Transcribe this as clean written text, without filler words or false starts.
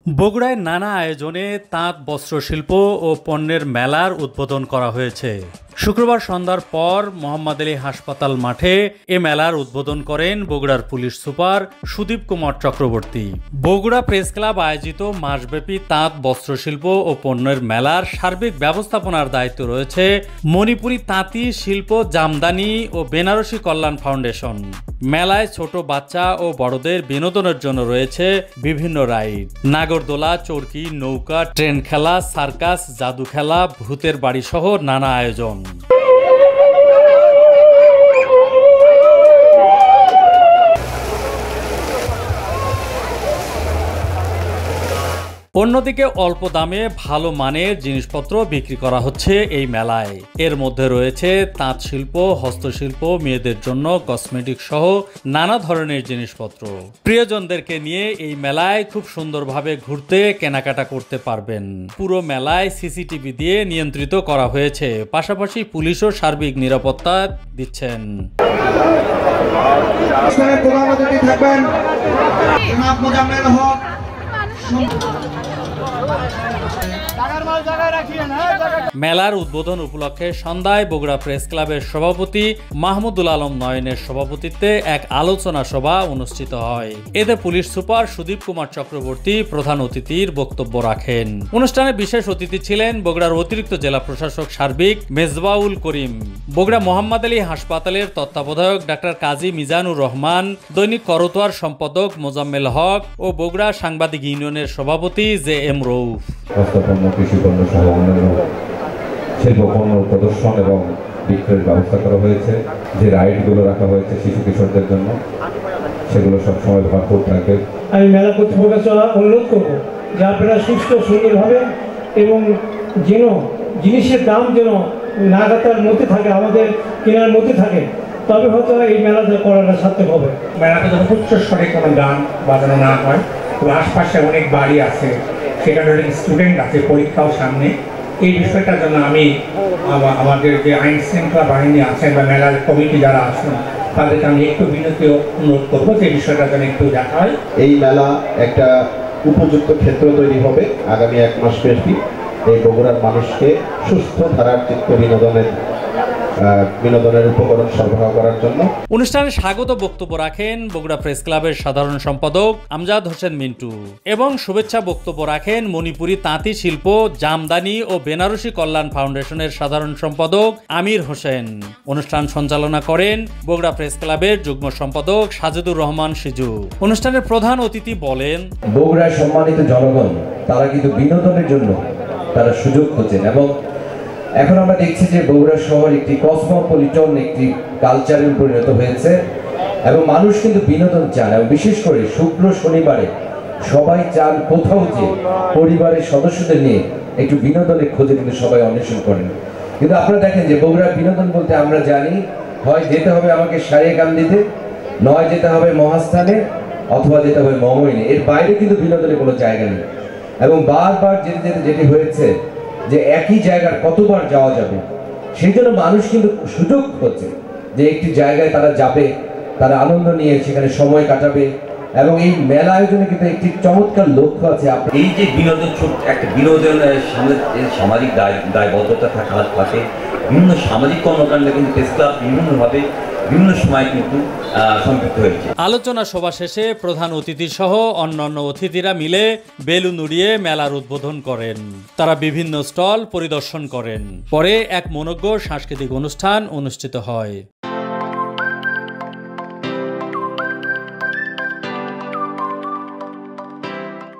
বগুড়ায় নানা আয়োজনে তাঁত বস্ত্রশিল্প ও পণ্যের মেলার উদ্বোধন করা হয়েছে। শুক্রবার সন্ধ্যার পর মোহাম্মদ আলী হাসপাতাল মাঠে এ মেলার উদ্বোধন করেন বগুড়ার police super Sudip Kumar Chakraborty. Bogura press club আয়োজিত মাসব্যাপী তাঁত বস্ত্রশিল্প ও পণ্যের মেলার সার্বিক ব্যবস্থাপনার দায়িত্ব রয়েছে মণিপুরী তাঁতি শিল্প জামদানি ও বেনারসি কল্যাণ ফাউন্ডেশন। মেলায় ছোট বাচ্চা ও বড়দের বিনোদনের জন্য রয়েছে বিভিন্ন রাইড, নাগরদোলা, চরকি, নৌকা, ট্রেন খেলা, সার্কাস, জাদু খেলা, ভূতের বাড়ি সহ নানা আয়োজন। অন্যদিকে অল্প দামে ভালো মানের জিনিসপত্র বিক্রি করা হচ্ছে এই মেলায়। এর মধ্যে রয়েছে তাঁত শিল্প, হস্তশিল্প, মেয়েদের জন্য কসমেটিক সহ নানা ধরনের জিনিসপত্র। প্রিয়জনদেরকে নিয়ে এই মেলায় খুব সুন্দরভাবে ঘুরতে কেনাকাটা করতে পারবেন। পুরো মেলায় সিসিটিভি দিয়ে নিয়ন্ত্রিত করা হয়েছে, পাশাপাশি পুলিশও সার্বিক নিরাপত্তা দিচ্ছেন। মেলার উদ্বোধন উপলক্ষে সন্ধ্যায় বগুড়া প্রেস ক্লাবের সভাপতি মাহমুদুল আলম নয়নের সভাপতিত্বে এক আলোচনা সভা অনুষ্ঠিত হয়। এতে পুলিশ সুপার সুদীপ কুমার চক্রবর্তী প্রধান অতিথির বক্তব্য রাখেন। অনুষ্ঠানে বিশেষ অতিথি ছিলেন বগুড়ার অতিরিক্ত জেলা প্রশাসক সার্বিক মেজবাউল করিম, বগুড়া মোহাম্মদ আলী হাসপাতালের তত্ত্বাবধায়ক ডাক্তার কাজী মিজানুর রহমান, দৈনিক করতোয়ার সম্পাদক মোজাম্মেল হক ও বগুড়া সাংবাদিক ইউনিয়নের সভাপতি জে এম রৌফ। কৃষিপণ্য সহ অন্যান্য শিল্পপণ্য প্রদর্শন এবং বিক্রয়ের ব্যবস্থা করা হয়েছে। যে রাইডগুলো রাখা হয়েছে শিশু কিশোরদের জন্য, সেগুলো সবসময় ভরপুর থাকবে। আমি মেলা কর্তৃপক্ষকে অনুরোধ করব যে আপনারা সুস্থ সুন্দরভাবে এবং যেন জিনিসের দাম যেন নাগাতার মধ্যে থাকে, আমাদের কেনার মধ্যে থাকে, তবে হয়তো এই মেলাটা করাটা সার্থক হবে। মেলাতে যখন উচ্চ স্বরে কোনো গান বাজানো না হয়, তো আশপাশে অনেক বাড়ি আছে, সেখানে অনেক স্টুডেন্ট আছে, পরীক্ষাও সামনে। এই বিষয়টার জন্য আমি আমাদের যে আইন শৃঙ্খলা বাহিনী আছেন বা মেলার কমিটি যারা আছেন তাদেরকে আমি একটু বিনীত অনুরোধ করবো যে বিষয়টার জন্য একটু দেখা হয়। এই মেলা একটা উপযুক্ত ক্ষেত্র তৈরি হবে আগামী 1 মাস ব্যাপী এই বগুড়ার মানুষকে সুস্থ ধারার চিত্ত বিনোদনের উপকরণ সরবরাহ করার জন্য। অনুষ্ঠানে স্বাগত বক্তব্য রাখেন বগুড়া প্রেস ক্লাবের সাধারণ সম্পাদক আমজাদ হোসেন মিন্টু এবং শুভেচ্ছা বক্তব্য রাখেন মণিপুরী তাঁতি শিল্প, জামদানি ও বেনারসি কল্যাণ ফাউন্ডেশনের সাধারণ সম্পাদক আমির হোসেন। অনুষ্ঠান সঞ্চালনা করেন বগুড়া প্রেস ক্লাবের যুগ্ম সম্পাদক সাজেদুর রহমান সিজু। অনুষ্ঠানের প্রধান অতিথি বলেন, বগুড়ার সম্মানিত জনগণ তারা কিন্তু বিনোদনের জন্য তারা সুযোগ খুঁজছেন এবং এখন আমরা দেখছি যে বগুড়া শহর একটি কসমোপলিটন একটি কালচারে পরিণত হয়েছে এবং মানুষ কিন্তু বিনোদন চান এবং বিশেষ করে শুক্র শনিবারে সবাই চান কোথাও যে পরিবারের সদস্যদের নিয়ে একটু বিনোদনের খোঁজে কিন্তু সবাই অন্বেষণ করেন। কিন্তু আপনারা দেখেন যে বগুড়ার বিনোদন বলতে আমরা জানি হয় যেতে হবে আমাকে সারিয়াকান্দিতে, নয় যেতে হবে মহাস্থানে, অথবা যেতে হবে মমইনে। এর বাইরে কিন্তু বিনোদনের কোনো জায়গা নেই এবং বারবার যেতে যেতে যেটি হয়েছে যে একই জায়গার কতবার যাওয়া যাবে, সেই জন্য মানুষ কিন্তু সুযোগ হচ্ছে যে একটি জায়গায় তারা যাবে, তারা আনন্দ নিয়ে সেখানে সময় কাটাবে এবং এই মেলা আয়োজনে কিন্তু একটি চমৎকার লক্ষ্য আছে। এই যে বিনোদন, একটা বিনোদনের সামাজিক দায়বদ্ধতা থাকার পাশে বিভিন্ন সামাজিক কর্মকাণ্ডে কিন্তু প্রেস ক্লাব বিভিন্নভাবে বিভিন্ন সময় কিন্তু সম্পৃক্ত হয়েছে। আলোচনা সভা শেষে প্রধান অতিথি সহ অন্যান্য অতিথিরা মিলে বেলুন উড়িয়ে মেলার উদ্বোধন করেন। তারা বিভিন্ন স্টল পরিদর্শন করেন। পরে এক মনোজ্ঞ সাংস্কৃতিক অনুষ্ঠান অনুষ্ঠিত হয়।